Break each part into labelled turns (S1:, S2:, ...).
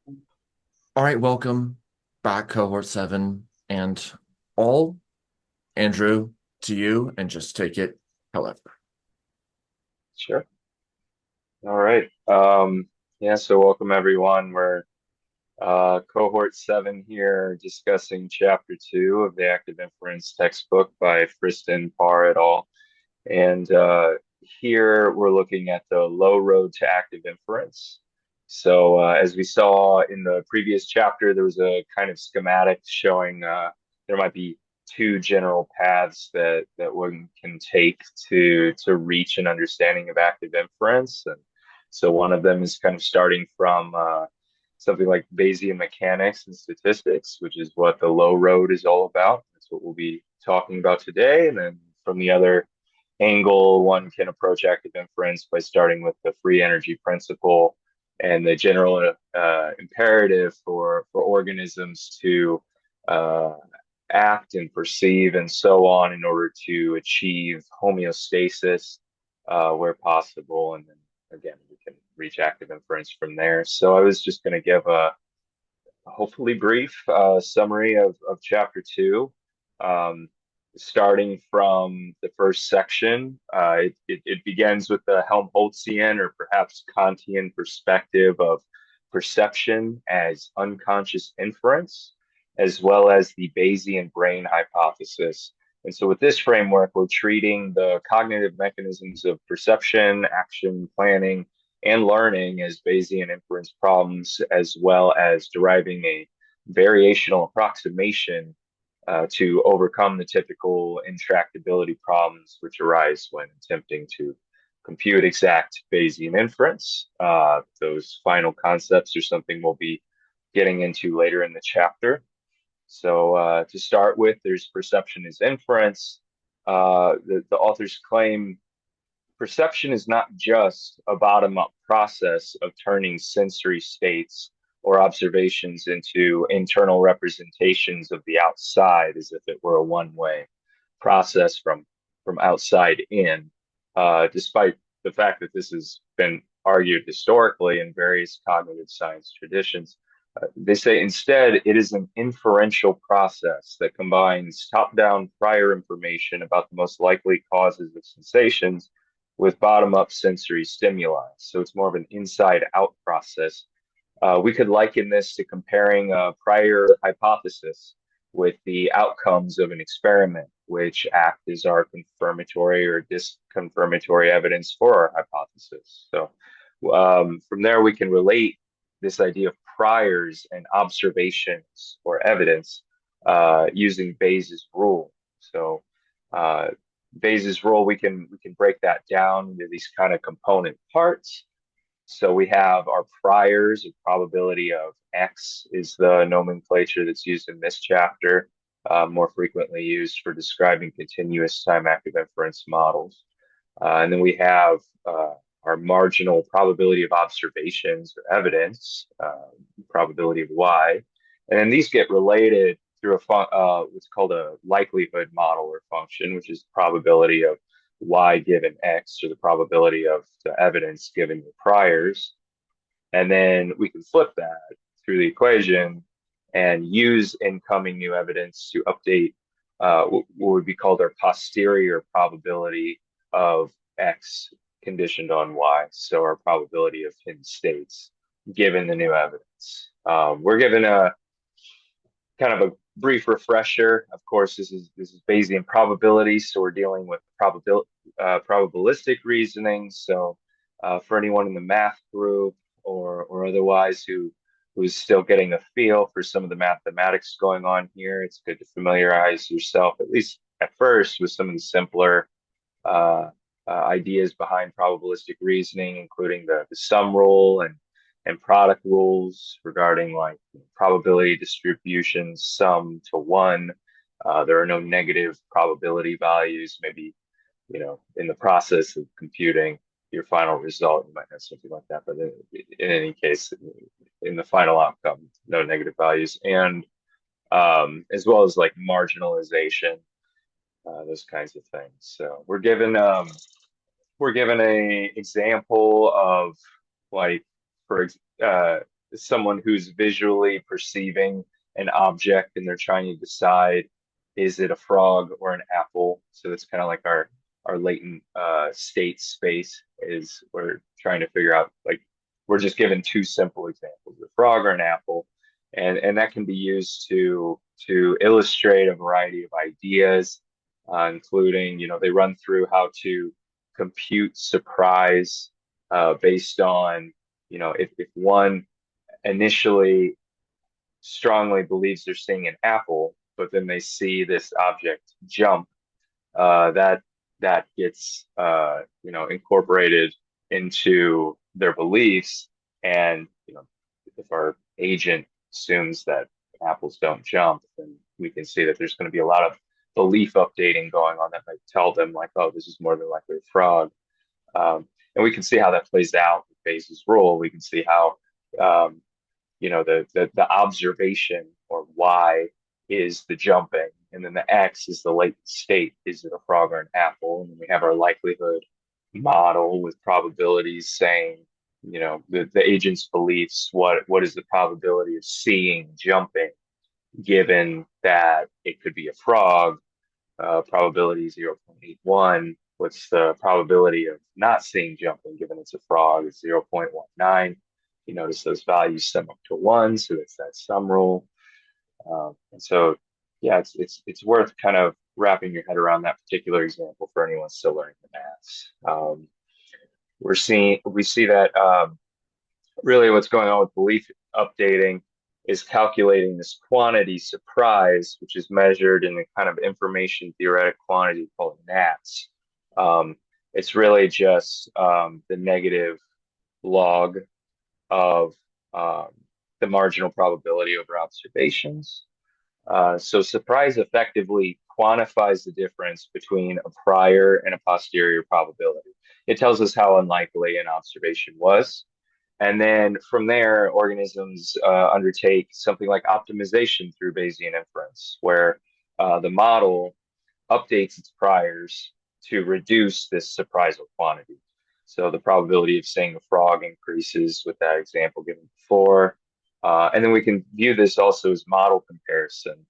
S1: All right, welcome back, Cohort 7, and all, Andrew, to you, and just take it however.
S2: Sure. All right. Yeah, so welcome everyone. We're cohort 7 here discussing chapter 2 of the Active Inference textbook by Friston, Parr et al. And here we're looking at the low road to active inference. So as we saw in the previous chapter, there was a kind of schematic showing there might be two general paths that one can take to reach an understanding of active inference. And so one of them is kind of starting from something like Bayesian mechanics and statistics, which is what the low road is all about. That's what we'll be talking about today. And then from the other angle, one can approach active inference by starting with the free energy principle and the general imperative for organisms to uh, act and perceive and so on in order to achieve homeostasis where possible. And then again, we can reach active inference from there. So I was just going to give a hopefully brief summary of chapter 2. Um, Starting from the first section, it begins with the Helmholtzian or perhaps Kantian perspective of perception as unconscious inference, as well as the Bayesian brain hypothesis. And so, with this framework, we're treating the cognitive mechanisms of perception, action, planning, and learning as Bayesian inference problems, as well as deriving a variational approximation to overcome the typical intractability problems which arise when attempting to compute exact Bayesian inference. Those final concepts are something we'll be getting into later in the chapter. So to start with, there's perception as inference. The authors claim perception is not just a bottom-up process of turning sensory states or observations into internal representations of the outside as if it were a one-way process from outside in, despite the fact that this has been argued historically in various cognitive science traditions. They say instead it is an inferential process that combines top-down prior information about the most likely causes of sensations with bottom-up sensory stimuli. So it's more of an inside-out process. We could liken this to comparing a prior hypothesis with the outcomes of an experiment, which act as our confirmatory or disconfirmatory evidence for our hypothesis. So from there, we can relate this idea of priors and observations or evidence using Bayes' rule. So uh, Bayes' rule, we can break that down into these kind of component parts. So we have our priors, a probability of X is the nomenclature that's used in this chapter, more frequently used for describing continuous time active inference models. And then we have our marginal probability of observations or evidence, probability of Y. And then these get related through what's called a likelihood model or function, which is probability of Y given X, or the probability of the evidence given the priors. And then we can flip that through the equation and use incoming new evidence to update what would be called our posterior probability of X conditioned on Y. So our probability of hidden states given the new evidence. We're given a kind of a brief refresher. Of course, this is Bayesian probability, so we're dealing with probabilistic reasoning. So for anyone in the math group or otherwise who's still getting a feel for some of the mathematics going on here, it's good to familiarize yourself, at least at first, with some of the simpler uh, ideas behind probabilistic reasoning, including the sum rule and product rules regarding like probability distributions, sum to one. There are no negative probability values. Maybe, in the process of computing your final result, you might have something like that. But in any case, in the final outcome, no negative values. And as well as like marginalization, those kinds of things. So we're given a example of like for someone who's visually perceiving an object and they're trying to decide, is it a frog or an apple? So that's kind of like our latent state space, is we're trying to figure out, like, we're just given two simple examples, a frog or an apple. And that can be used to illustrate a variety of ideas, including, they run through how to compute surprise based on, if one initially strongly believes they're seeing an apple, but then they see this object jump, that gets incorporated into their beliefs. And if our agent assumes that apples don't jump, then we can see that there's going to be a lot of belief updating going on that might tell them, like, oh, this is more than likely a frog. And we can see how that plays out with Bayes' rule. We can see how um, the observation, or Y, is the jumping, and then the X is the latent state. Is it a frog or an apple? And then we have our likelihood model with probabilities saying, the agent's beliefs, what is the probability of seeing jumping, given that it could be a frog, probability 0.81. What's the probability of not seeing jumping given it's a frog? It's 0.19. You notice those values sum up to one, so it's that sum rule. And so, yeah, it's worth kind of wrapping your head around that particular example for anyone still learning the maths. We see that really what's going on with belief updating is calculating this quantity surprise, which is measured in a kind of information theoretic quantity called NATS. It's really just the negative log of um, the marginal probability over observations. So surprise effectively quantifies the difference between a prior and a posterior probability. It tells us how unlikely an observation was. And then from there, organisms undertake something like optimization through Bayesian inference, where the model updates its priors to reduce this surprisal quantity. So the probability of seeing a frog increases with that example given before. And then we can view this also as model comparison,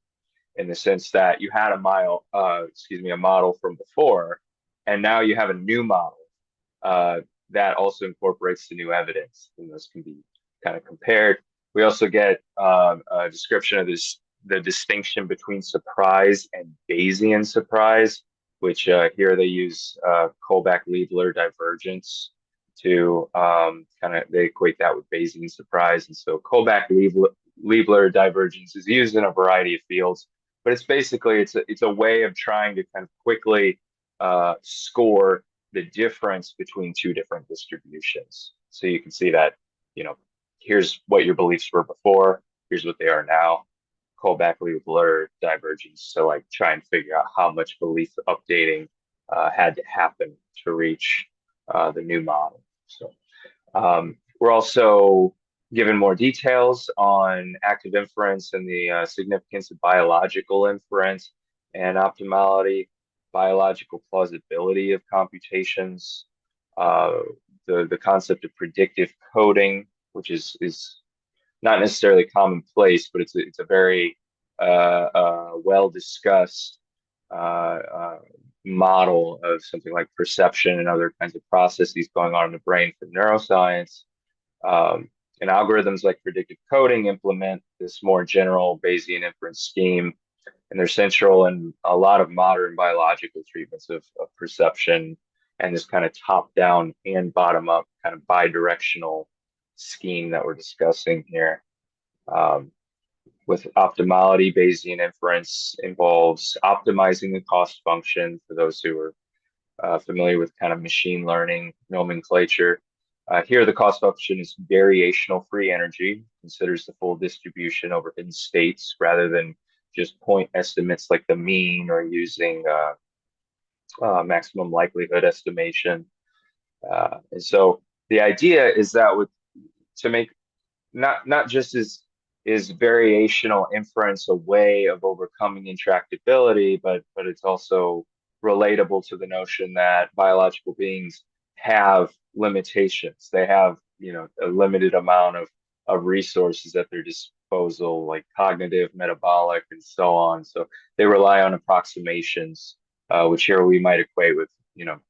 S2: in the sense that you had a model from before, and now you have a new model uh, that also incorporates the new evidence, and those can be kind of compared. We also get a description of the distinction between surprise and Bayesian surprise, which here they use Kullback-Leibler divergence to they equate that with Bayesian surprise. And so Kullback-Leibler divergence is used in a variety of fields, but it's a way of trying to kind of quickly score the difference between two different distributions. So you can see that, here's what your beliefs were before, here's what they are now. Kullback-Leibler divergence to like try and figure out how much belief updating had to happen to reach the new model. So we're also given more details on active inference and the significance of biological inference and optimality, biological plausibility of computations, the concept of predictive coding, which is not necessarily commonplace, but it's a very well discussed model of something like perception and other kinds of processes going on in the brain for neuroscience. And algorithms like predictive coding implement this more general Bayesian inference scheme, and they're central in a lot of modern biological treatments of perception, and this kind of top down and bottom up kind of bidirectional scheme that we're discussing here. With optimality, Bayesian inference involves optimizing the cost function. For those who are familiar with kind of machine learning nomenclature, here the cost function is variational free energy, considers the full distribution over hidden states rather than just point estimates like the mean, or using maximum likelihood estimation. And so the idea is that to make not just is variational inference a way of overcoming intractability, but it's also relatable to the notion that biological beings have limitations. They have, a limited amount of resources at their disposal, like cognitive, metabolic, and so on. So they rely on approximations, which here we might equate with,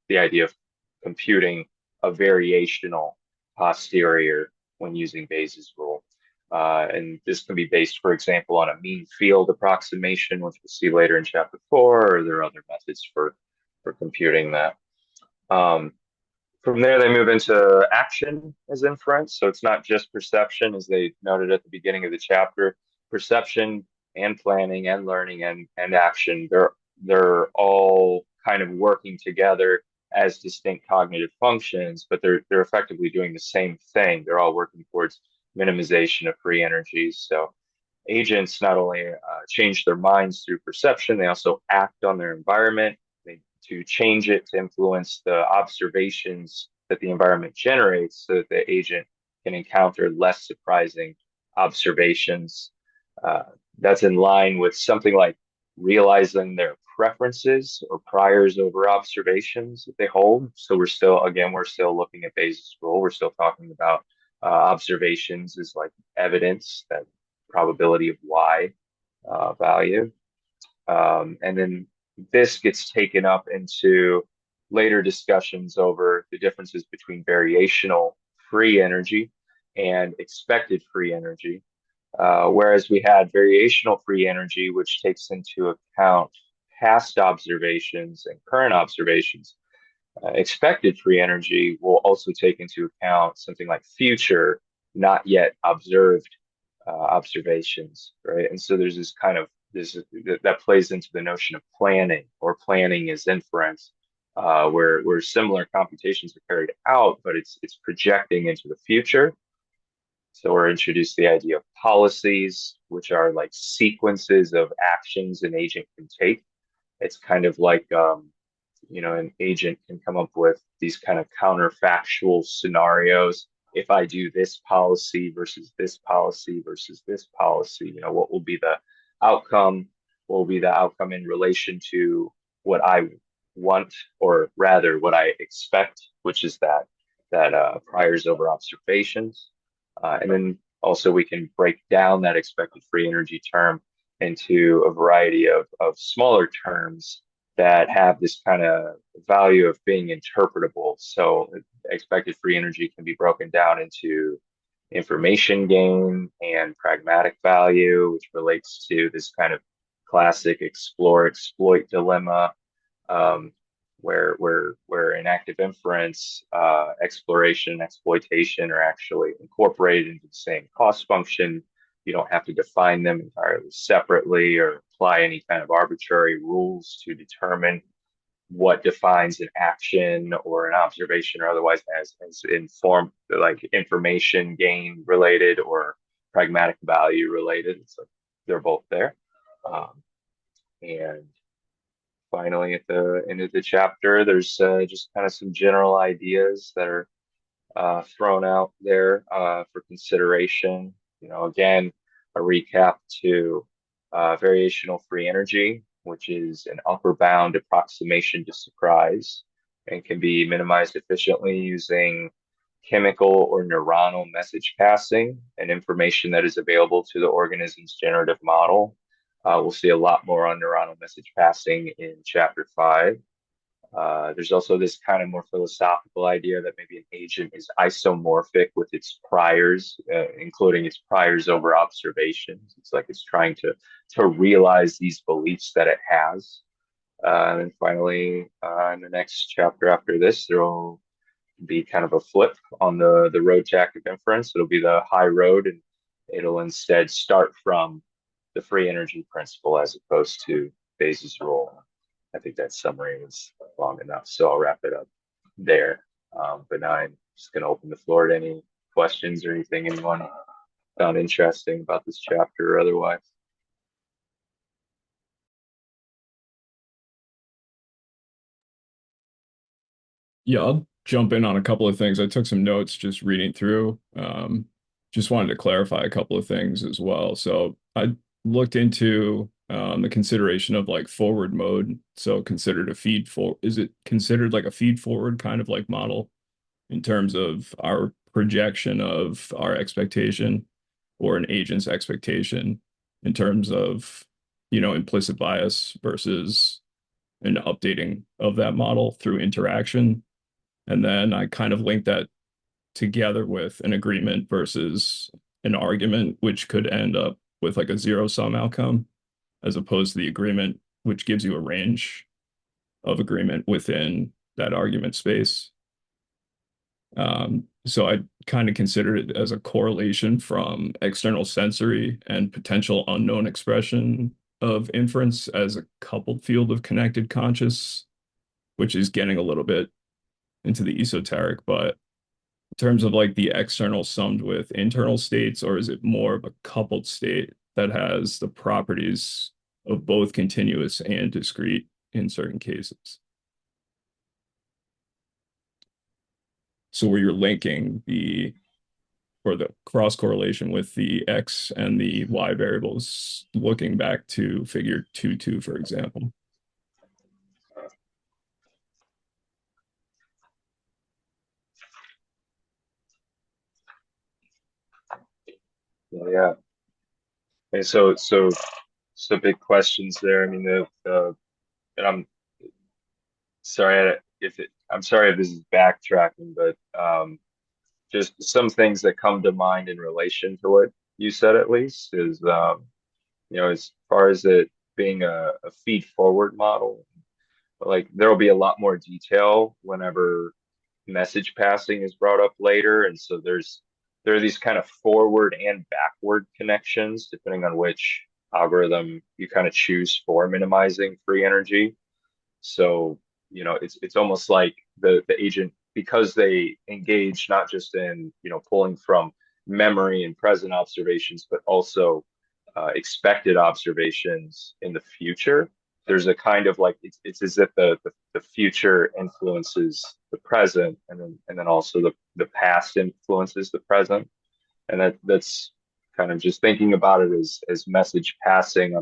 S2: the idea of computing a variational posterior when using Bayes' rule. And this can be based, for example, on a mean field approximation, which we'll see later in chapter 4, or there are other methods for computing that. Um, from there, they move into action as inference. So it's not just perception, as they noted at the beginning of the chapter. Perception and planning and learning and action, they're all kind of working together as distinct cognitive functions, but they're effectively doing the same thing. They're all working towards minimization of free energies. So agents not only change their minds through perception, they also act on their environment to change it to influence the observations that the environment generates so that the agent can encounter less surprising observations. Uh, that's in line with something like realizing their preferences or priors over observations that they hold. So we're still looking at Bayes' rule. We're still talking about observations as like evidence, that probability of Y value. And then this gets taken up into later discussions over the differences between variational free energy and expected free energy. Whereas we had variational free energy, which takes into account past observations and current observations. Expected free energy will also take into account something like future, not yet observed observations, right? And so there's this kind of this that plays into the notion of planning, or planning is inference, where similar computations are carried out, but it's projecting into the future. So we're introduced to the idea of policies, which are like sequences of actions an agent can take. It's kind of like an agent can come up with these kind of counterfactual scenarios. If I do this policy versus this policy versus this policy, what will be the outcome? What will be the outcome in relation to what I want, or rather what I expect, which is that priors over observations. And then also we can break down that expected free energy term into a variety of smaller terms that have this kind of value of being interpretable. So expected free energy can be broken down into information gain and pragmatic value, which relates to this kind of classic explore exploit dilemma, um, where in active inference, exploration and exploitation are actually incorporated into the same cost function. You don't have to define them entirely separately or apply any kind of arbitrary rules to determine what defines an action or an observation or otherwise as informed, like information gain related or pragmatic value related. So they're both there. And finally, at the end of the chapter, there's just kind of some general ideas that are thrown out there for consideration. Again, a recap to variational free energy, which is an upper bound approximation to surprise and can be minimized efficiently using chemical or neuronal message passing and information that is available to the organism's generative model. We'll see a lot more on neuronal message passing in chapter 5. There's also this kind of more philosophical idea that maybe an agent is isomorphic with its priors, including its priors over observations. It's like it's trying to realize these beliefs that it has. And finally, in the next chapter after this, there will be kind of a flip on the road to active inference. It'll be the high road, and it'll instead start from the free energy principle as opposed to Bayes' rule. I think that summary was long enough, so I'll wrap it up there. But now I'm just going to open the floor to any questions or anything anyone found interesting about this chapter or otherwise.
S3: Yeah, I'll jump in on a couple of things. I took some notes just reading through. Just wanted to clarify a couple of things as well. So I looked into the consideration of like forward mode. So considered a feed for, is it considered like a feed forward kind of like model in terms of our projection of our expectation or an agent's expectation in terms of, implicit bias versus an updating of that model through interaction. And then I kind of link that together with an agreement versus an argument, which could end up with like a zero-sum outcome, as opposed to the agreement, which gives you a range of agreement within that argument space. So I kind of consider it as a correlation from external sensory and potential unknown expression of inference as a coupled field of connected conscious, which is getting a little bit into the esoteric, but in terms of like the external summed with internal states, or is it more of a coupled state that has the properties of both continuous and discrete in certain cases? So where you're linking the cross correlation with the X and the Y variables, looking back to figure 2.2, for example.
S2: Yeah. And so big questions there. I mean, and I'm sorry if this is backtracking, but just some things that come to mind in relation to what you said, at least, is as far as it being a feed forward model, like there will be a lot more detail whenever message passing is brought up later, and so there are these kind of forward and backward connections depending on which algorithm you kind of choose for minimizing free energy. So, it's almost like the agent, because they engage not just in, pulling from memory and present observations, but also expected observations in the future. There's a kind of like it's as if the future influences the present, and then also the past influences the present. And that's kind of just thinking about it as message passing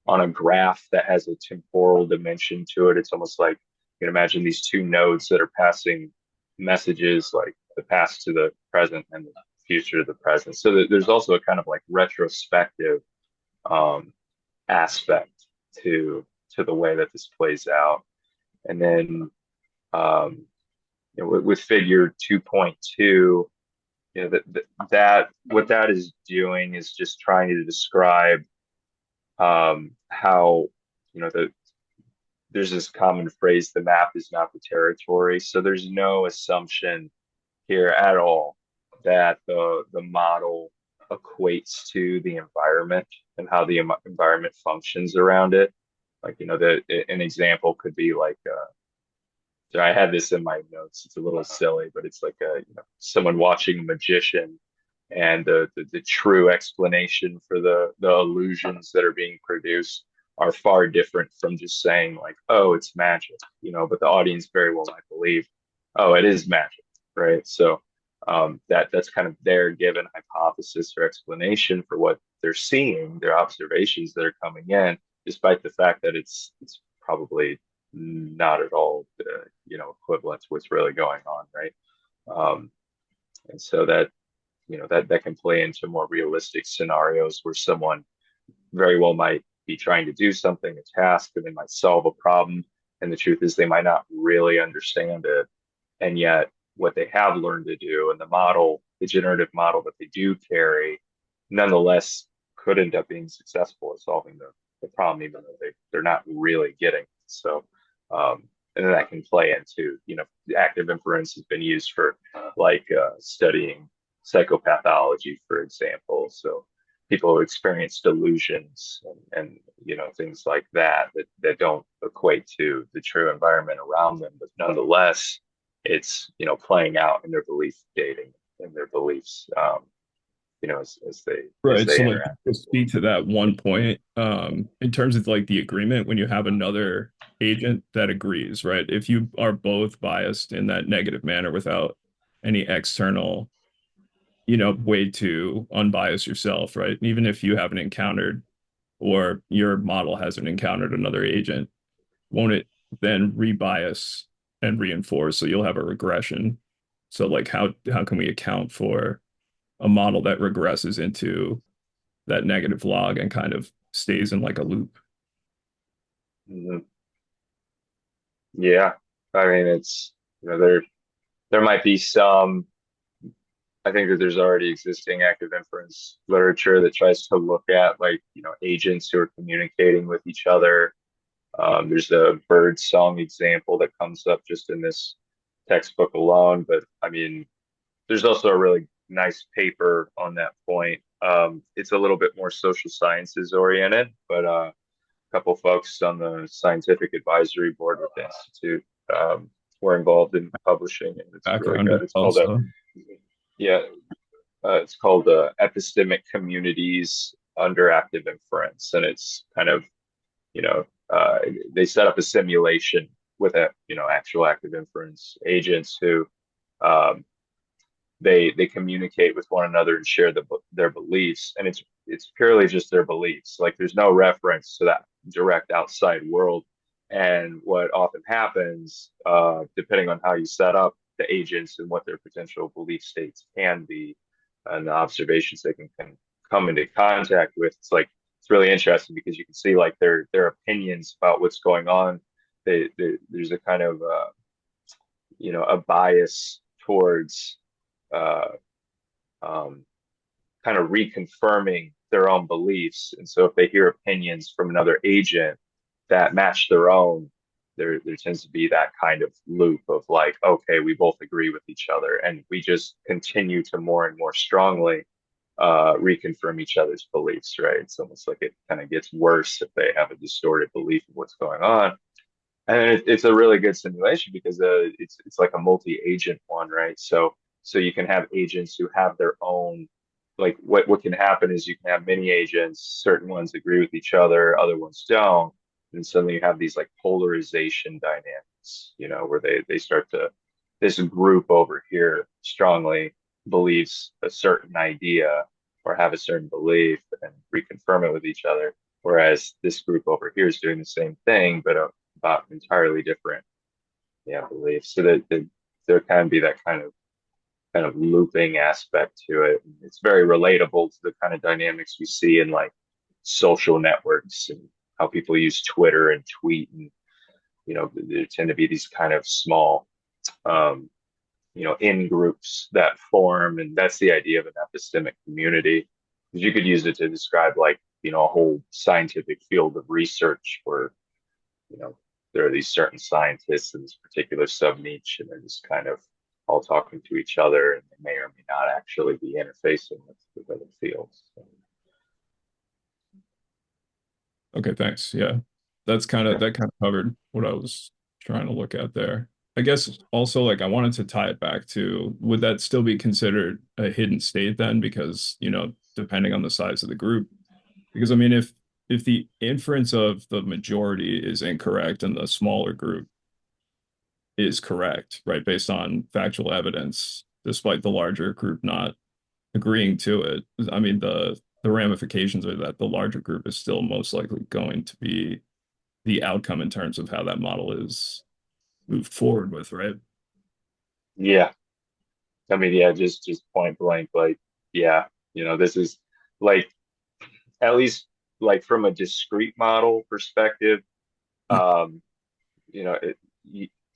S2: on a graph that has a temporal dimension to it. It's almost like you can imagine these two nodes that are passing messages, like the past to the present and the future to the present. So there's also a kind of like retrospective um, aspect to the way that this plays out. And then with figure 2.2, that what that is doing is just trying to describe how there's this common phrase, the map is not the territory. So there's no assumption here at all that the model equates to the environment and how the environment functions around it. Like, an example could be like, so I had this in my notes. It's a little silly, but it's like someone watching a magician, and the true explanation for the illusions that are being produced are far different from just saying like, oh, it's magic, but the audience very well might believe, oh, it is magic, right? So that's kind of their given hypothesis or explanation for what they're seeing, their observations that are coming in, despite the fact that it's probably not at all equivalent to what's really going on, right? And so that can play into more realistic scenarios where someone very well might be trying to do something, a task, and they might solve a problem, and the truth is they might not really understand it, and yet what they have learned to do, and the generative model that they do carry, nonetheless could end up being successful at solving the problem, even though they're not really getting it. So and then that can play into, active inference has been used for like studying psychopathology, for example. So people who experience delusions and things like that don't equate to the true environment around them, but nonetheless, it's playing out in their belief dating and their beliefs, as they
S3: Right. So like
S2: interact.
S3: to speak to that one point, in terms of like the agreement, when you have another agent that agrees, right? If you are both biased in that negative manner without any external, way to unbias yourself, right? Even if you haven't encountered or your model hasn't encountered another agent, won't it then rebias and reinforce? So you'll have a regression. So like how can we account for a model that regresses into that negative log and kind of stays in like a loop?
S2: Mhm. Yeah, I mean, it's there might be some. I think that there's already existing active inference literature that tries to look at like agents who are communicating with each other. There's a bird song example that comes up just in this textbook alone, but I mean, there's also a really nice paper on that point. It's a little bit more social sciences oriented, but a couple folks on the scientific advisory board with the institute were involved in publishing it. It's really
S3: Background
S2: good.
S3: as
S2: It's
S3: well.
S2: called a
S3: So
S2: yeah, it's called epistemic communities under active inference, and it's kind of you know they set up a simulation with actual active inference agents who um, they communicate with one another and share their beliefs, and it's purely just their beliefs. Like there's no reference to that direct outside world. And what often happens, depending on how you set up the agents and what their potential belief states can be, and the observations they can come into contact with, it's really interesting because you can see like their opinions about what's going on. There's a kind of a bias towards uh, um, kind of reconfirming their own beliefs. And so if they hear opinions from another agent that match their own, there tends to be that kind of loop of like, okay, we both agree with each other, and we just continue to more and more strongly reconfirm each other's beliefs, right? It's almost like it kind of gets worse if they have a distorted belief of what's going on. And it's a really good simulation because it's like a multi-agent one, right? So you can have agents who have their own, like what can happen is you can have many agents, certain ones agree with each other, other ones don't, and suddenly you have these like polarization dynamics, where they start to, this group over here strongly believes a certain idea or have a certain belief and reconfirm it with each other, whereas this group over here is doing the same thing but about entirely different beliefs. So that there can be that kind of looping aspect to it. It's very relatable to the kind of dynamics we see in like social networks and how people use Twitter and tweet, and there tend to be these kind of small um, in groups that form, and that's the idea of an epistemic community. Because you could use it to describe like a whole scientific field of research where you know, there are these certain scientists in this particular sub niche, and they're just kind of all talking to each other, and they may or may not actually be interfacing with other fields. So,
S3: okay, thanks. Yeah. That kind of covered what I was trying to look at there. I guess also like I wanted to tie it back to would that still be considered a hidden state then? Because, depending on the size of the group. Because I mean if the inference of the majority is incorrect and the smaller group is correct, right, based on factual evidence, despite the larger group not agreeing to it, I mean the ramifications are that the larger group is still most likely going to be the outcome in terms of how that model is moved forward with, right?
S2: yeah, I mean, yeah, just point blank, like, yeah, this is like at least like from a discrete model perspective, um, it,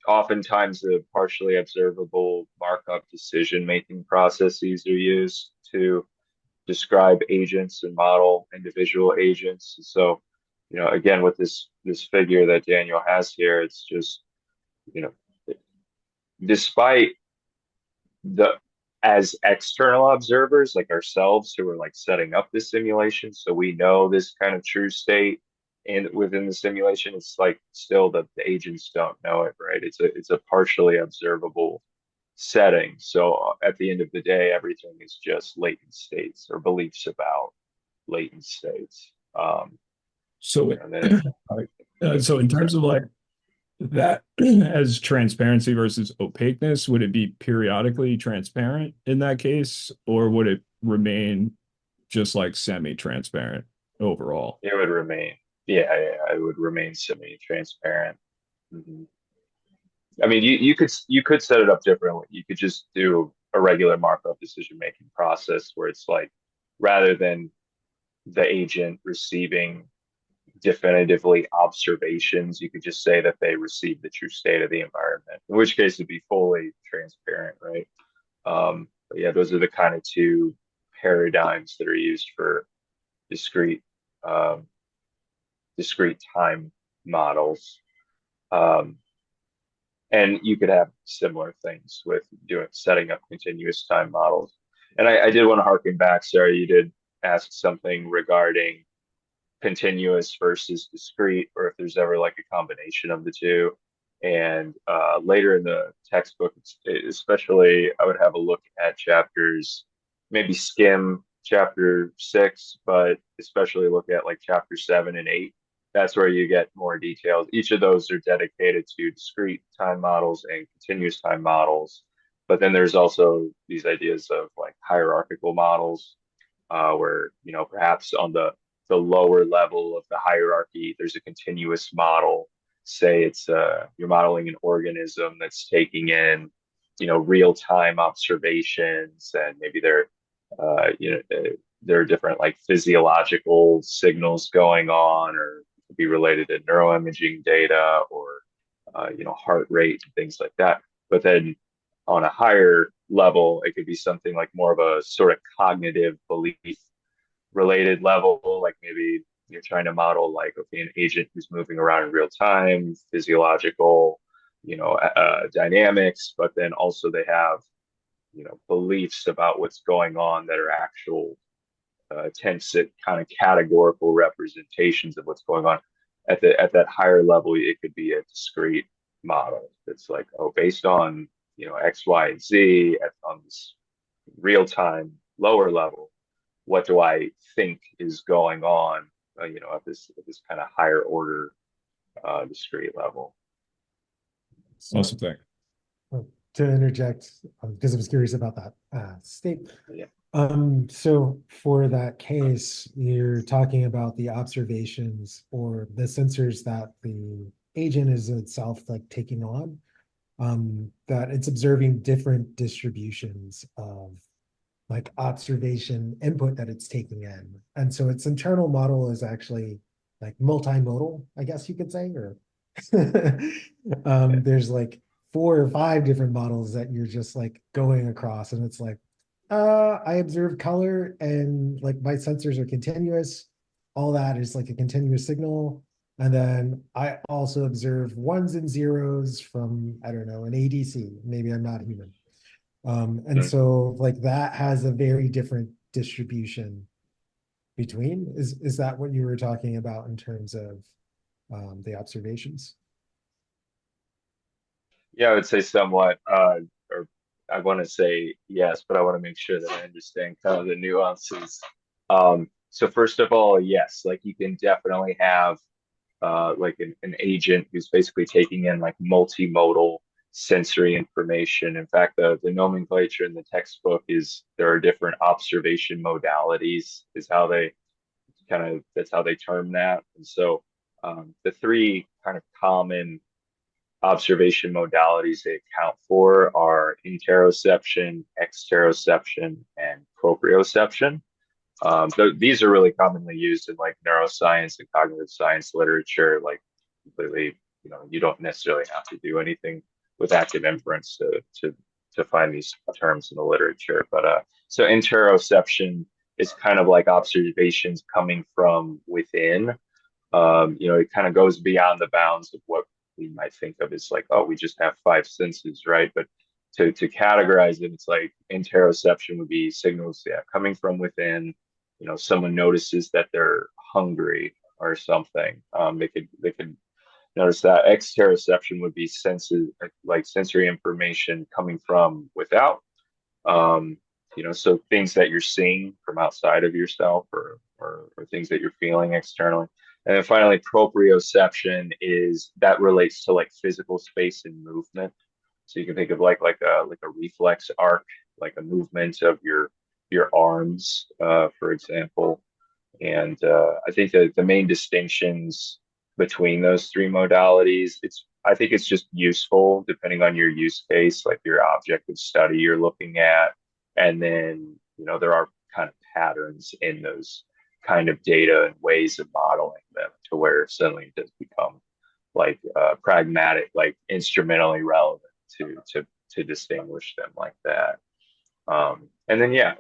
S2: oftentimes the partially observable Markov decision-making processes are used to describe agents and model individual agents. So, again, with this figure that Daniel has here, it's just, you know, despite the as external observers like ourselves who are like setting up this simulation, so we know this kind of true state and within the simulation, it's like still the agents don't know it, right? It's a partially observable setting. So at the end of the day, everything is just latent states or beliefs about latent states.
S3: So,
S2: And then
S3: so in terms of like that as transparency versus opaqueness, would it be periodically transparent in that case, or would it remain just like semi-transparent overall?
S2: it would remain, yeah, it would remain semi-transparent. Mhm. I mean, you could set it up differently. You could just do a regular markup decision making process where it's like rather than the agent receiving definitively observations, you could just say that they received the true state of the environment, in which case it'd be fully transparent, right? But yeah, those are the kind of two paradigms that are used for discrete um, discrete time models. Um, and you could have similar things with doing setting up continuous time models. And I did want to harken back. Sorry, you did ask something regarding continuous versus discrete, or if there's ever like a combination of the two. And later in the textbook, especially, I would have a look at chapters, maybe skim chapter 6, but especially look at like chapter 7 and 8. That's where you get more details. Each of those are dedicated to discrete time models and continuous time models. But then there's also these ideas of like hierarchical models, where, you know, perhaps on the lower level of the hierarchy, there's a continuous model. Say it's you're modeling an organism that's taking in, you know, real time observations, and maybe there are different like physiological signals going on, or it could be related to neuroimaging data, or you know, heart rate and things like that. But then on a higher level, it could be something like more of a sort of cognitive belief related level, like maybe you're trying to model like, okay, an agent who's moving around in real time, physiological, you know, dynamics, but then also they have, you know, beliefs about what's going on that are actual tensate kind of categorical representations of what's going on. At that higher level, it could be a discrete model. It's like, oh, based on, you know, X, Y, and Z on this real time lower level, what do I think is going on, you know, at this kind of higher order discrete level.
S4: So,
S3: Awesome thing.
S4: to interject, because I was curious about that state.
S2: Yeah.
S4: So for that case, you're talking about the observations or the sensors that the agent is itself like taking on, that it's observing different distributions of like observation input that it's taking in. And so its internal model is actually like multimodal, I guess you could say, or there's like 4 or 5 different models that you're just like going across, and it's like, I observe color and like my sensors are continuous. All that is like a continuous signal. And then I also observe ones and zeros from, I don't know, an ADC. Maybe I'm not human. And
S2: Mm.
S4: so like that has a very different distribution between. Is that what you were talking about in terms of the observations?
S2: Yeah, I would say somewhat, or I want to say yes, but I want to make sure that I understand kind of the nuances. So first of all, yes, like you can definitely have like an agent who's basically taking in like multimodal sensory information. In fact, the nomenclature in the textbook is there are different observation modalities, is how they kind of, that's how they term that. And so the three kind of common observation modalities they account for are interoception, exteroception, and proprioception. These are really commonly used in like neuroscience and cognitive science literature. Like completely, you know, you don't necessarily have to do anything with active inference to find these terms in the literature. But so interoception is kind of like observations coming from within. You know, it kind of goes beyond the bounds of what we might think of as like, oh, we just have 5 senses, right? But to categorize it, it's like interoception would be signals, yeah, coming from within. You know, someone notices that they're hungry or something. They could notice that. Exteroception would be senses, like sensory information coming from without. Um, you know, so things that you're seeing from outside of yourself, or things that you're feeling externally. And then finally, proprioception is that relates to like physical space and movement. So you can think of like a reflex arc, like a movement of your arms, for example. And I think that the main distinctions between those three modalities. I think it's just useful depending on your use case, like your object of study you're looking at. And then, there are kind of patterns in those kind of data and ways of modeling them to where suddenly it does become like pragmatic, like instrumentally relevant to distinguish them like that. And then yeah,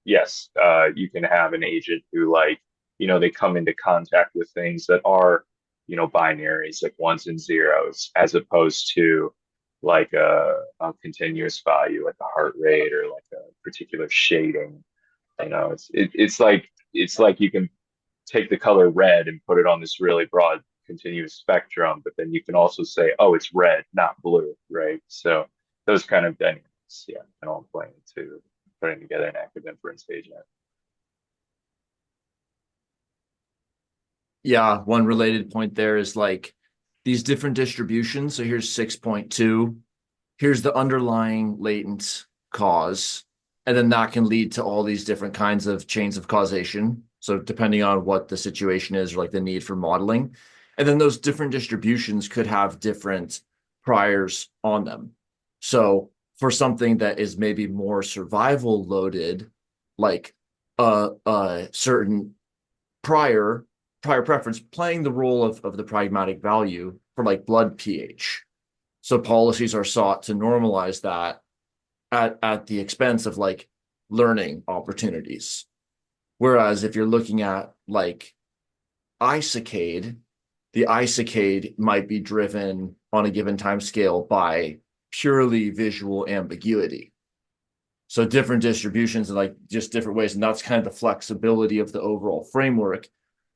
S2: yes, you can have an agent who like, they come into contact with things that are, binaries like ones and zeros, as opposed to like a continuous value, like a heart rate or like a particular shading. It's like you can take the color red and put it on this really broad continuous spectrum, but then you can also say, oh, it's red, not blue, right? So those kind of dynamics, yeah, and all playing into putting together an active inference agent.
S1: Yeah, one related point there is like these different distributions. So here's 6.2. Here's the underlying latent cause. And then that can lead to all these different kinds of chains of causation. So depending on what the situation is, or like the need for modeling. And then those different distributions could have different priors on them. So for something that is maybe more survival loaded, like a certain prior preference playing the role of the pragmatic value for like blood pH. So policies are sought to normalize that at the expense of like learning opportunities. Whereas if you're looking at like isochade, the isochade might be driven on a given time scale by purely visual ambiguity. So different distributions and like just different ways. And that's kind of the flexibility of the overall framework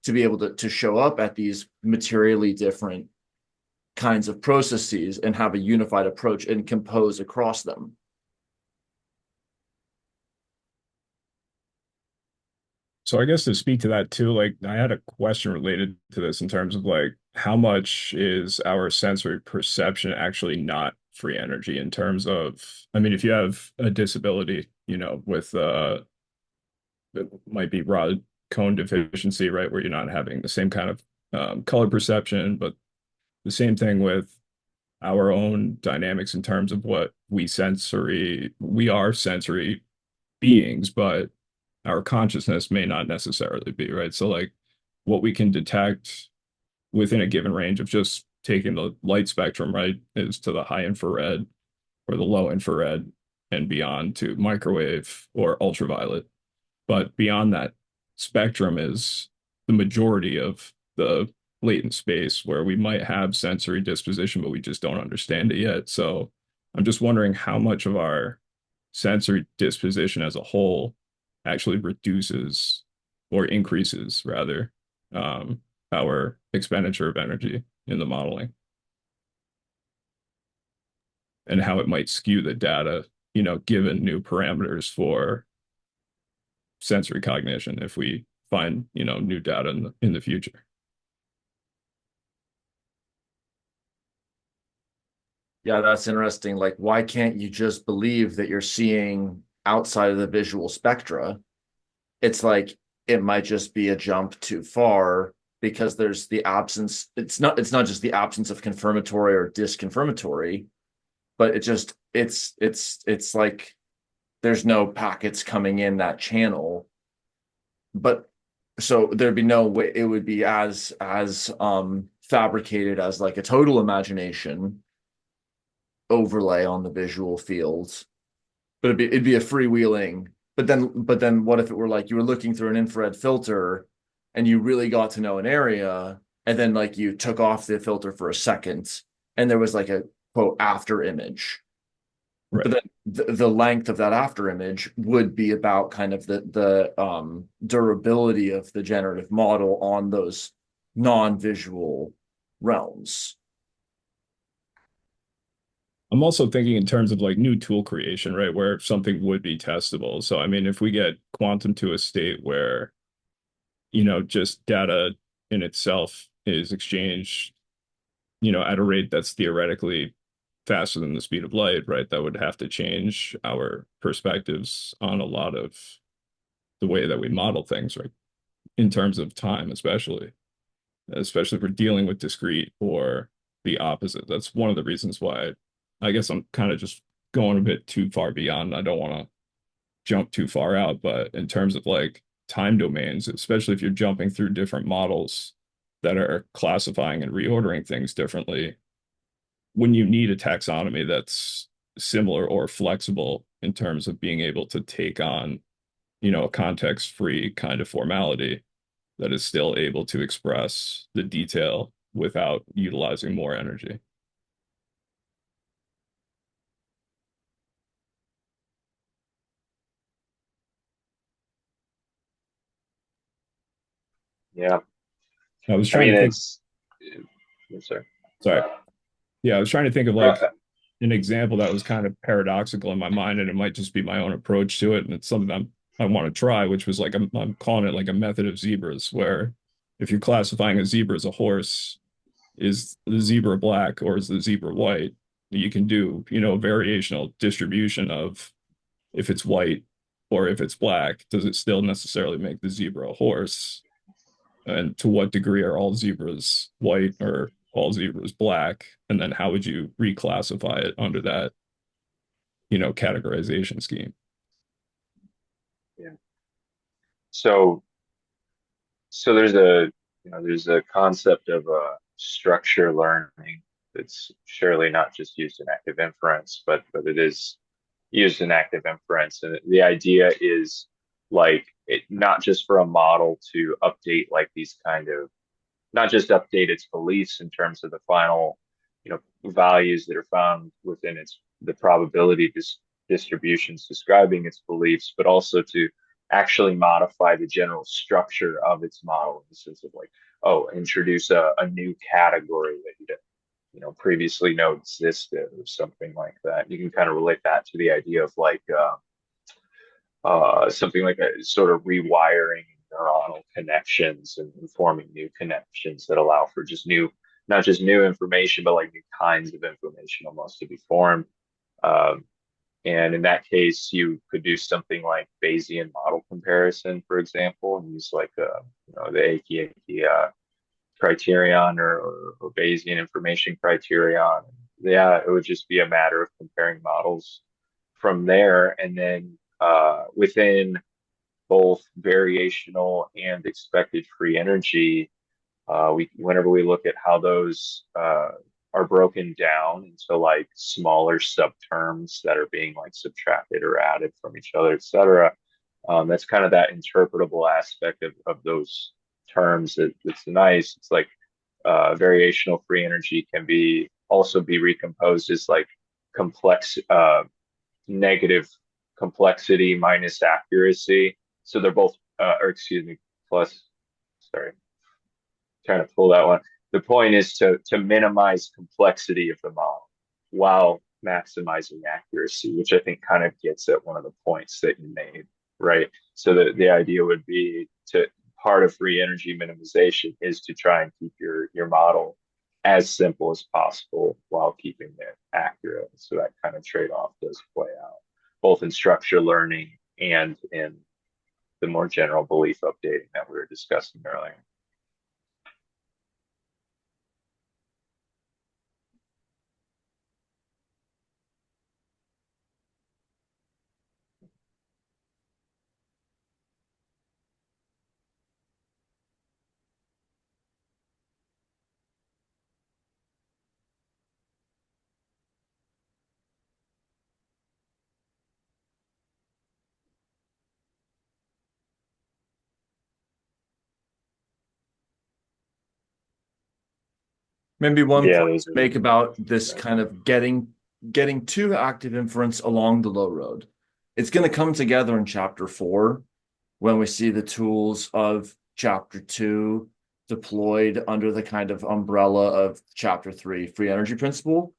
S1: to be able to show up at these materially different kinds of processes and have a unified approach and compose across them.
S3: So I guess to speak to that too, like I had a question related to this in terms of like how much is our sensory perception actually not free energy in terms of, I mean, if you have a disability, with it might be rod cone deficiency, right, where you're not having the same kind of color perception, but the same thing with our own dynamics in terms of what we are sensory beings, but our consciousness may not necessarily be, right? So like what we can detect within a given range of just taking the light spectrum, right, is to the high infrared or the low infrared and beyond to microwave or ultraviolet. But beyond that spectrum is the majority of the latent space where we might have sensory disposition, but we just don't understand it yet. So I'm just wondering how much of our sensory disposition as a whole actually reduces or increases rather our expenditure of energy in the modeling and how it might skew the data, given new parameters for sensory cognition if we find, new data in the future.
S1: Yeah, that's interesting. Like, why can't you just believe that you're seeing outside of the visual spectra? It's like it might just be a jump too far because there's the absence. It's not just the absence of confirmatory or disconfirmatory, but it's like there's no packets coming in that channel. But so there'd be no way it would be as fabricated as like a total imagination overlay on the visual fields, but it'd be a freewheeling. But then what if it were like you were looking through an infrared filter and you really got to know an area, and then like you took off the filter for a second and there was like a quote after image.
S3: Right.
S1: But then the length of that after image would be about kind of the durability of the generative model on those non-visual realms.
S3: I'm also thinking in terms of like new tool creation, right, where something would be testable. So, I mean, if we get quantum to a state where, just data in itself is exchanged, at a rate that's theoretically faster than the speed of light, right, that would have to change our perspectives on a lot of the way that we model things, right, in terms of time, especially. especially if we're dealing with discrete or the opposite. That's one of the reasons why I guess I'm kind of just going a bit too far beyond. I don't want to jump too far out, but in terms of like time domains, especially if you're jumping through different models that are classifying and reordering things differently, when you need a taxonomy that's similar or flexible in terms of being able to take on, a context-free kind of formality that is still able to express the detail without utilizing more energy.
S2: Yeah.
S3: I was
S2: I
S3: trying
S2: mean,
S3: to think,
S2: sorry.
S3: sorry. Yeah, I was trying to think of
S2: Uh,
S3: like an example that was kind of paradoxical in my mind, and it might just be my own approach to it. And it's something I want to try, which was like, I'm calling it like a method of zebras, where if you're classifying a zebra as a horse, is the zebra black or is the zebra white? You can do, a variational distribution of if it's white or if it's black, does it still necessarily make the zebra a horse? And to what degree are all zebras white or all zebras black? And then how would you reclassify it under that, categorization scheme?
S2: yeah. So, there's a concept of structure learning that's surely not just used in active inference, but it is used in active inference. And the idea is like it not just for a model to update like these kind of not just update its beliefs in terms of the final, values that are found within the probability distributions describing its beliefs, but also to actually modify the general structure of its model in the sense of like, oh, introduce a new category that you didn't, previously know existed or something like that. You can kind of relate that to the idea of like something like a sort of rewiring neuronal connections and forming new connections that allow for just not just new information, but like new kinds of information almost to be formed. Um, and in that case, you could do something like Bayesian model comparison, for example, and use like the Aki criterion or Bayesian information criterion. Yeah, it would just be a matter of comparing models from there, and then within both variational and expected free energy, whenever we look at how those are broken down into like smaller subterms that are being like subtracted or added from each other, et cetera. That's kind of that interpretable aspect of those terms that's nice. It's like variational free energy can also be recomposed as like complex negative complexity minus accuracy. So they're both, or excuse me, plus, sorry, trying to pull that one. The point is to minimize complexity of the model while maximizing accuracy, which I think kind of gets at one of the points that you made, right? So the idea would be part of free energy minimization is to try and keep your model as simple as possible while keeping it accurate. So that kind of trade-off does play out, both in structure learning and in the more general belief updating that we were discussing earlier.
S1: Maybe one
S2: Yeah,
S1: point
S2: those
S1: to
S2: are
S1: make about this kind of getting to active inference along the low road. It's going to come together in chapter 4 when we see the tools of chapter 2 deployed under the kind of umbrella of chapter 3 free energy principle.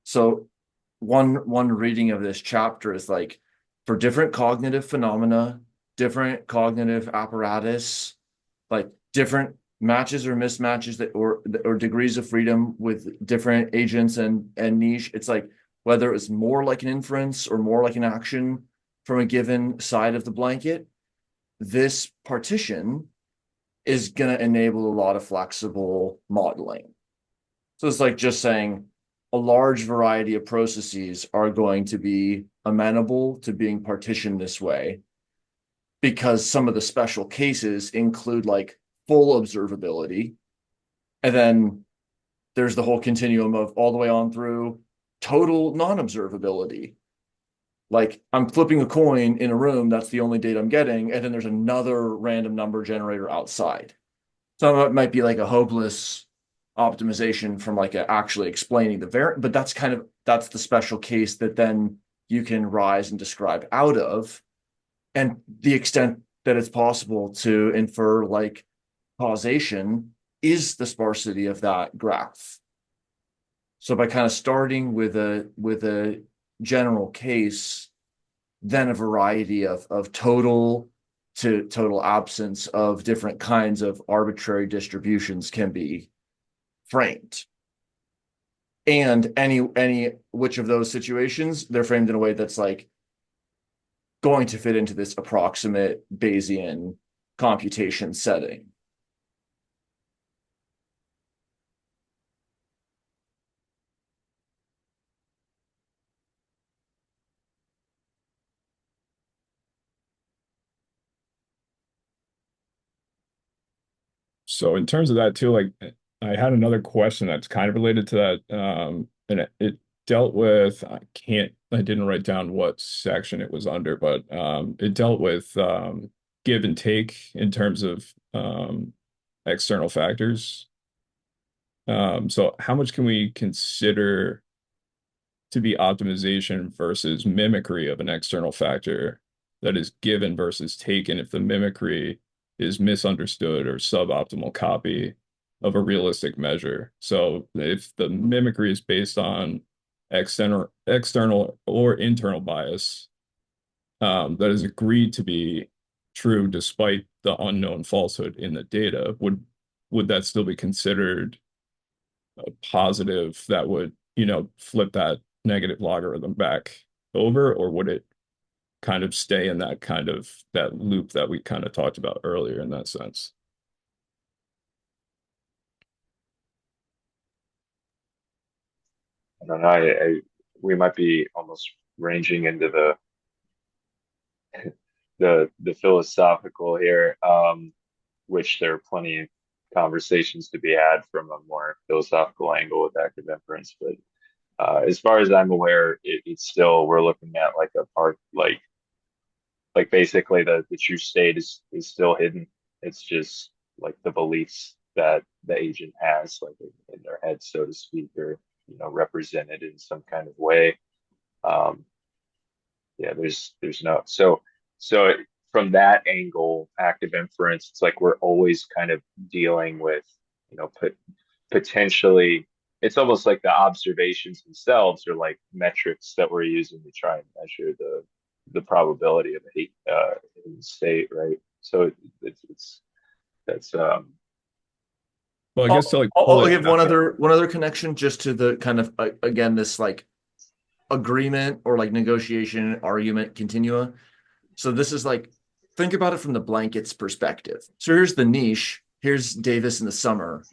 S1: So one reading of this chapter is like for different cognitive phenomena, different cognitive apparatus, like different matches or mismatches that or degrees of freedom with different agents and niche. It's like whether it's more like an inference or more like an action from a given side of the blanket, this partition is going to enable a lot of flexible modeling. So it's like just saying a large variety of processes are going to be amenable to being partitioned this way, because some of the special cases include like full observability. And then there's the whole continuum of all the way on through total non-observability. Like I'm flipping a coin in a room, that's the only data I'm getting. And then there's another random number generator outside. So it might be like a hopeless optimization from like actually explaining the variant, but that's the special case that then you can rise and describe out of. And the extent that it's possible to infer like causation is the sparsity of that graph. So by kind of starting with a general case, then a variety of total to total absence of different kinds of arbitrary distributions can be framed. And any which of those situations, they're framed in a way that's like going to fit into this approximate Bayesian computation setting.
S3: So in terms of that too, like I had another question that's kind of related to that. And it dealt with, I didn't write down what section it was under, but it dealt with give and take in terms of external factors. So how much can we consider to be optimization versus mimicry of an external factor that is given versus taken if the mimicry is misunderstood or suboptimal copy of a realistic measure? So if the mimicry is based on external or internal bias that is agreed to be true despite the unknown falsehood in the data, would that still be considered a positive that would, flip that negative logarithm back over, or would it kind of stay in that loop that we kind of talked about earlier in that sense?
S2: I don't know. We might be almost ranging into the philosophical here, which there are plenty of conversations to be had from a more philosophical angle with active inference. But as far as I'm aware, it's still, we're looking at like a part, like basically the true state is still hidden. It's just like the beliefs that the agent has, like in their head, so to speak, or represented in some kind of way. Yeah, there's no so from that angle, active inference, it's like we're always kind of dealing with, potentially, it's almost like the observations themselves are like metrics that we're using to try and measure the probability of a state, right? So it's that's
S3: Well, I guess to like
S1: I'll give one other connection just to the kind of again this like agreement or like negotiation argument continua. So this is like, think about it from the blankets perspective. So here's the niche. Here's Davis in the summer.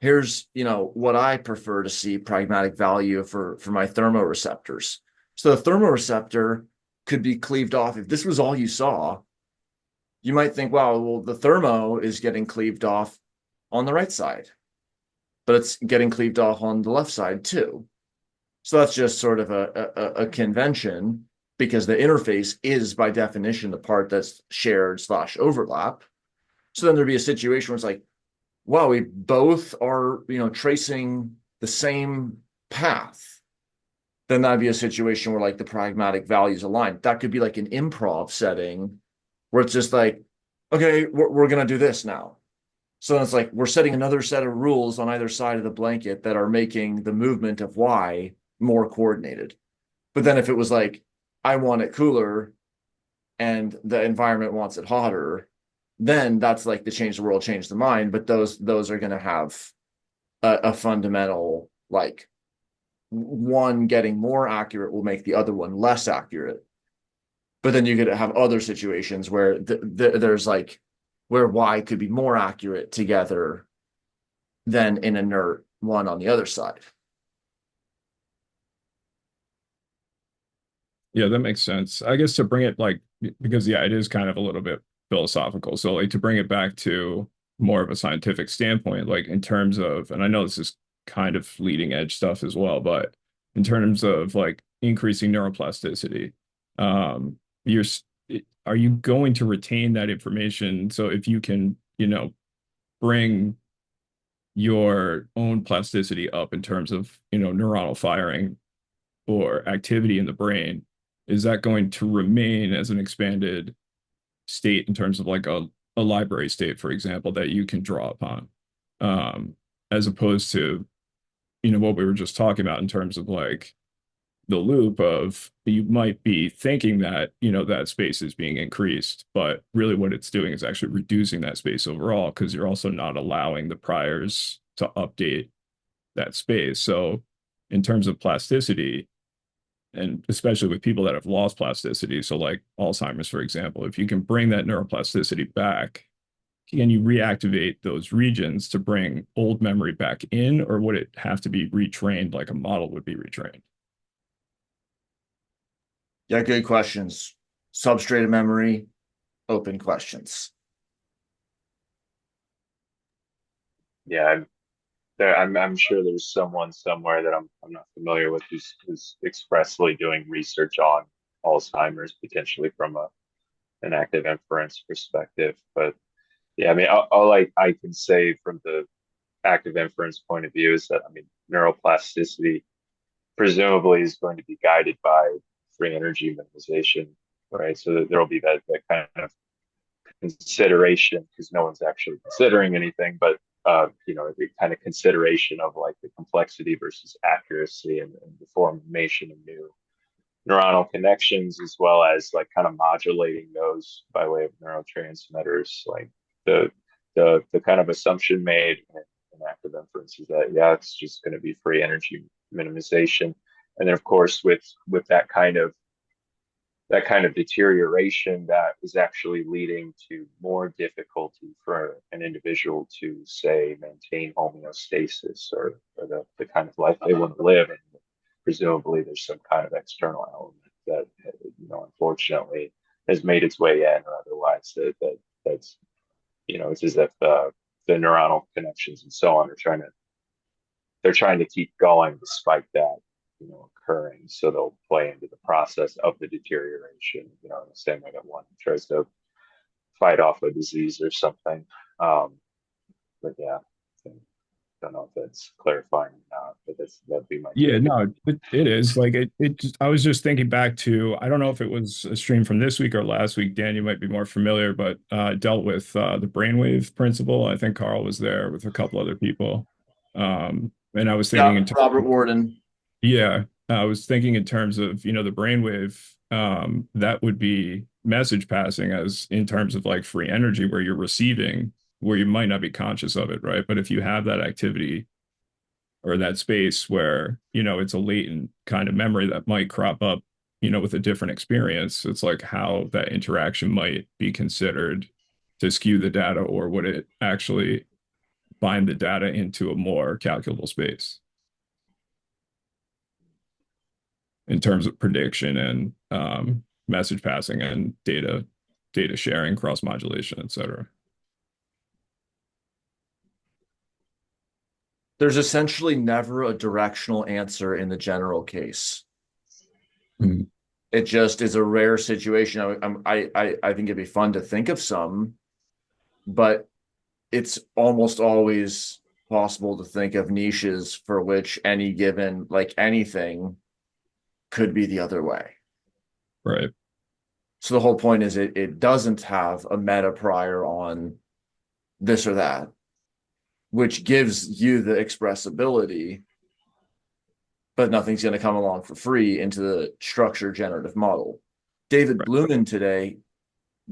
S1: Here's, what I prefer to see pragmatic value for my thermoreceptors. So the thermoreceptor could be cleaved off. If this was all you saw, you might think, wow, well, the thermo is getting cleaved off on the right side, but it's getting cleaved off on the left side too. So that's just sort of a convention, because the interface is by definition the part that's shared / overlap. So then there'd be a situation where it's like, wow, we both are, tracing the same path. Then that'd be a situation where like the pragmatic values align. That could be like an improv setting where it's just like, okay, we're going to do this now. So it's like we're setting another set of rules on either side of the blanket that are making the movement of Y more coordinated. But then if it was like, I want it cooler and the environment wants it hotter, then that's like the change the world, change the mind. But those are going to have a fundamental, like one getting more accurate will make the other one less accurate. But then you could have other situations where there's like where Y could be more accurate together than an inert one on the other side.
S3: Yeah, that makes sense. I guess to bring it like, because yeah, it is kind of a little bit philosophical. So like to bring it back to more of a scientific standpoint, like in terms of, and I know this is kind of leading edge stuff as well, but in terms of like increasing neuroplasticity, you're are you going to retain that information? So if you can, bring your own plasticity up in terms of, neuronal firing or activity in the brain, is that going to remain as an expanded state in terms of like a library state, for example, that you can draw upon, as opposed to, what we were just talking about in terms of like the loop of you might be thinking that, that space is being increased, but really what it's doing is actually reducing that space overall because you're also not allowing the priors to update that space. So in terms of plasticity, and especially with people that have lost plasticity, so like Alzheimer's, for example, if you can bring that neuroplasticity back, can you reactivate those regions to bring old memory back in, or would it have to be retrained like a model would be retrained?
S1: Yeah, good questions. Substrate memory, open questions.
S2: Yeah, I'm sure there's someone somewhere that I'm not familiar with who's expressly doing research on Alzheimer's, potentially from an active inference perspective. But yeah, I mean, all I can say from the active inference point of view is that, I mean, neuroplasticity presumably is going to be guided by free energy minimization, right? So that there will be that kind of consideration, because no one's actually considering anything, but the kind of consideration of like the complexity versus accuracy and the formation of new neuronal connections, as well as like kind of modulating those by way of neurotransmitters. Like the the kind of assumption made in active inference is that, yeah, it's just going to be free energy minimization. And then of course with that kind of deterioration that is actually leading to more difficulty for an individual to, say, maintain homeostasis or the kind of life they want to live. And presumably there's some kind of external element that, unfortunately has made its way in, or otherwise that's, it's as if the neuronal connections and so on they're trying to keep going despite that, occurring. So they'll play into the process of the deterioration, in the same way that one tries to fight off a disease or something. But yeah, I don't know if that's clarifying or not, but that'd be my
S3: Yeah,
S2: take.
S3: no, it is like I was just thinking back to, I don't know if it was a stream from this week or last week. Dan, you might be more familiar, but dealt with the brainwave principle. I think Karl was there with a couple other people. And I was thinking
S1: Yeah, Robert Warden.
S3: yeah, I was thinking in terms of, the brainwave, that would be message passing as in terms of like free energy where you're receiving, where you might not be conscious of it, right? But if you have that activity or that space where, it's a latent kind of memory that might crop up, with a different experience, it's like how that interaction might be considered to skew the data, or would it actually bind the data into a more calculable space in terms of prediction and message passing and data sharing, cross modulation, et cetera.
S1: There's essentially never a directional answer in the general case.
S3: Mm.
S1: It just is a rare situation. I think it'd be fun to think of some, but it's almost always possible to think of niches for which any given, like anything, could be the other way.
S3: Right.
S1: So the whole point is it doesn't have a meta prior on this or that, which gives you the expressibility, but nothing's going to come along for free into the structured generative model. David Blumen today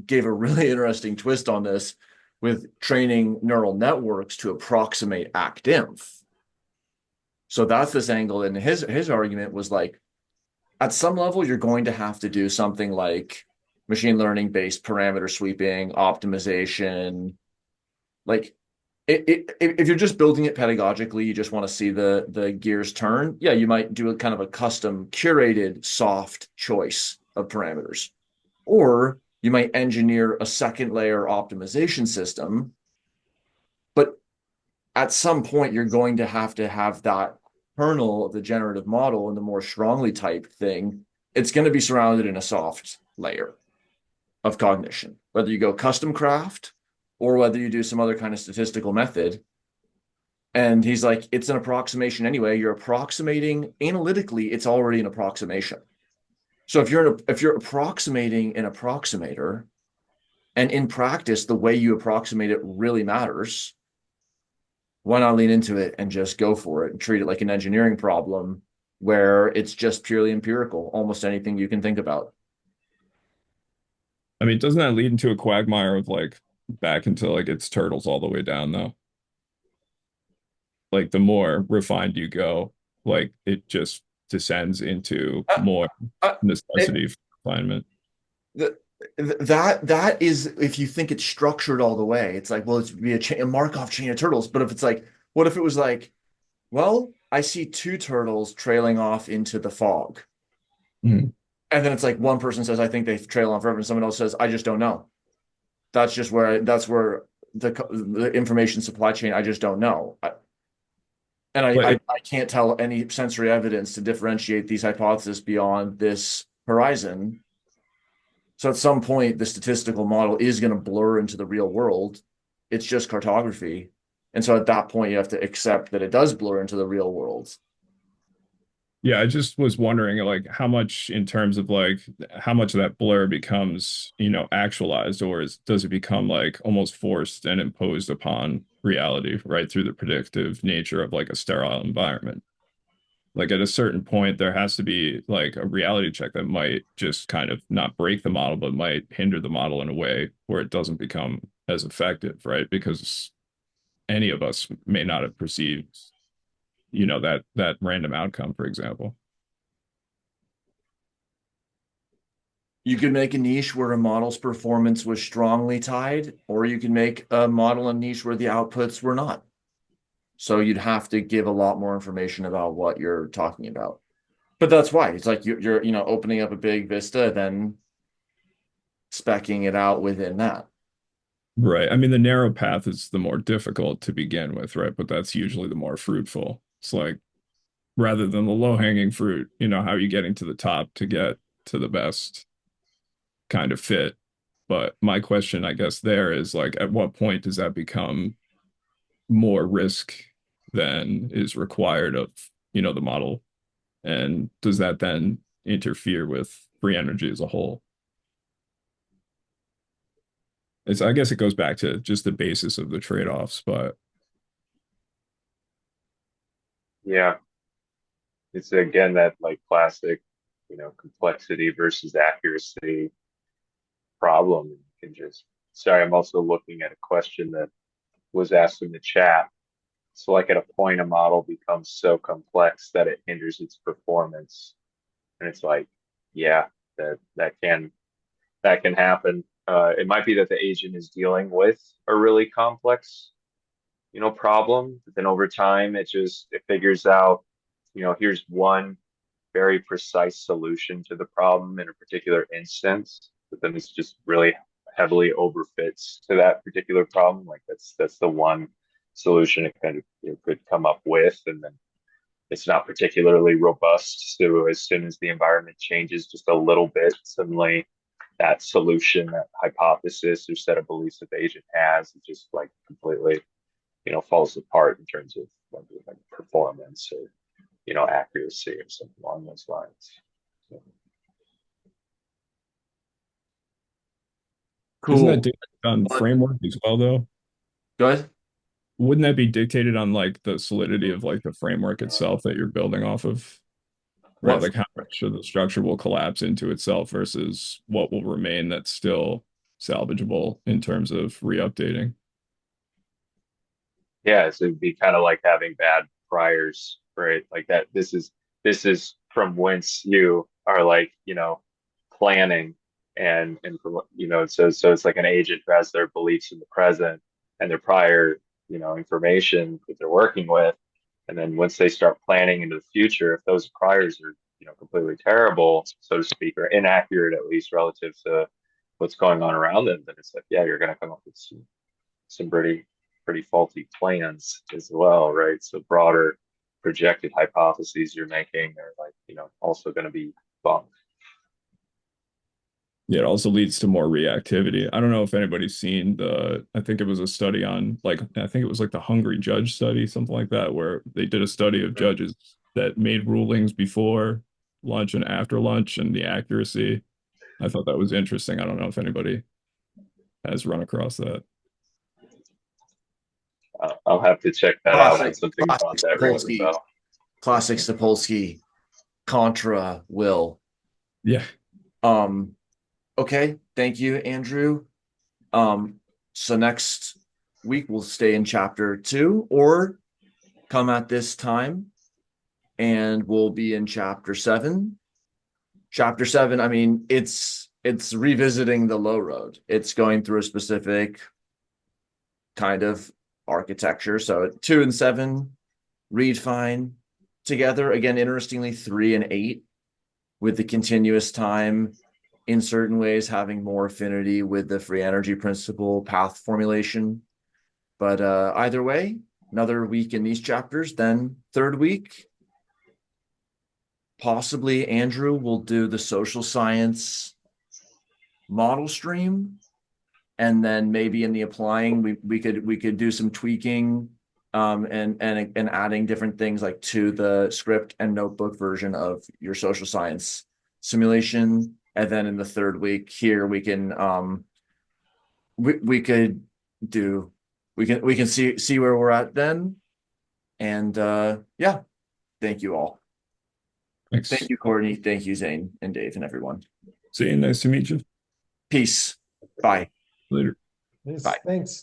S1: gave a really interesting twist on this with training neural networks to approximate ActInf. So that's this angle. And his argument was like, at some level, you're going to have to do something like machine learning based parameter sweeping, optimization. Like if you're just building it pedagogically, you just want to see the gears turn. Yeah, you might do a kind of a custom curated soft choice of parameters. Or you might engineer a second layer optimization system. But at some point, you're going to have that kernel of the generative model and the more strongly typed thing. It's going to be surrounded in a soft layer of cognition, whether you go custom craft or whether you do some other kind of statistical method. And he's like, it's an approximation anyway. You're approximating analytically, it's already an approximation. So if you're approximating an approximator, and in practice, the way you approximate it really matters, why not lean into it and just go for it and treat it like an engineering problem where it's just purely empirical, almost anything you can think about.
S3: I mean, doesn't that lead into a quagmire of like back into like its turtles all the way down though? Like the more refined you go, like it just descends into more necessity for refinement.
S1: That is if you think it's structured all the way. It's like, well, it's be a Markov chain of turtles. But if it's like, what if it was like, well, I see two turtles trailing off into the fog.
S3: Mhm.
S1: And then it's like one person says, I think they trail on forever, and someone else says, I just don't know. That's where the information supply chain, I just don't know. I can't tell any sensory evidence to differentiate these hypotheses beyond this horizon. So at some point, the statistical model is going to blur into the real world. It's just cartography. And so at that point, you have to accept that it does blur into the real world.
S3: Yeah, I just was wondering like how much in terms of like how much of that blur becomes, actualized, or does it become like almost forced and imposed upon reality, right, through the predictive nature of like a sterile environment. Like at a certain point, there has to be like a reality check that might just kind of not break the model, but might hinder the model in a way where it doesn't become as effective, right? Because any of us may not have perceived, that random outcome, for example.
S1: You could make a niche where a model's performance was strongly tied, or you can make a model and niche where the outputs were not. So you'd have to give a lot more information about what you're talking about. But that's why it's like you're opening up a big vista, then specking it out within that.
S3: Right. I mean, the narrow path is the more difficult to begin with, right? But that's usually the more fruitful. It's like rather than the low-hanging fruit, how are you getting to the top to get to the best kind of fit? But my question, I guess, there is like, at what point does that become more risk than is required of, the model? And does that then interfere with free energy as a whole? I guess it goes back to just the basis of the trade-offs, but
S2: Yeah, it's again that like classic, complexity versus accuracy problem. You can just, sorry, I'm also looking at a question that was asked in the chat. So like at a point, a model becomes so complex that it hinders its performance. And it's like, yeah, that can happen. It might be that the agent is dealing with a really complex, problem, but then over time it figures out, here's one very precise solution to the problem in a particular instance, but then it's just really heavily overfits to that particular problem. Like that's the one solution it kind of could come up with, and then it's not particularly robust. So as soon as the environment changes just a little bit, suddenly that solution, that hypothesis or set of beliefs that the agent has, it just like completely, falls apart in terms of like performance or, accuracy or something along those lines. So,
S3: isn't that
S1: Cool.
S3: dictated on framework as well, though?
S1: Go ahead.
S3: Wouldn't that be dictated on like the solidity of like the framework itself that you're building off of? Right?
S1: What
S3: Like how much of the structure will collapse into itself versus what will remain that's still salvageable in terms of re-updating.
S2: yeah, so it'd be kind of like having bad priors, right? Like that. This is from whence you are like, planning and from what, so it's like an agent who has their beliefs in the present and their prior, information that they're working with. And then once they start planning into the future, if those priors are, completely terrible, so to speak, or inaccurate, at least relative to what's going on around them, then it's like, yeah, you're going to come up with some pretty faulty plans as well, right? So broader projected hypotheses you're making are like, also going to be bumped.
S3: Yeah, it also leads to more reactivity. I don't know if anybody's seen I think it was a study on, like, I think it was like the Hungry Judge study, something like that, where they did a study of judges that made rulings before lunch and after lunch and the accuracy. I thought that was interesting. I don't know if anybody has run across that.
S2: I'll have to check that out when something
S1: Classic
S2: about that rings a
S1: Sapolsky.
S2: bell.
S1: Classic Sapolsky contra will.
S3: Yeah.
S1: Okay, thank you, Andrew. So next week we'll stay in chapter 2 or come at this time and we'll be in chapter 7. Chapter 7, I mean, it's revisiting the low road. It's going through a specific kind of architecture. So 2 and 7 read fine together. Again, interestingly, 3 and 8 with the continuous time in certain ways having more affinity with the free energy principle path formulation. But either way, another week in these chapters. Then third week, possibly Andrew will do the social science model stream. And then maybe in the applying, we could do some tweaking and adding different things like to the script and notebook version of your social science simulation. And then in the third week here, we can we can see where we're at then. And yeah, thank you all.
S3: Thanks.
S1: Thank you, Courtney. Thank you, Zane and Dave and everyone.
S3: See you. Nice to meet you.
S1: Peace. Bye.
S3: Later.
S4: Yes,
S1: Bye.
S4: thanks.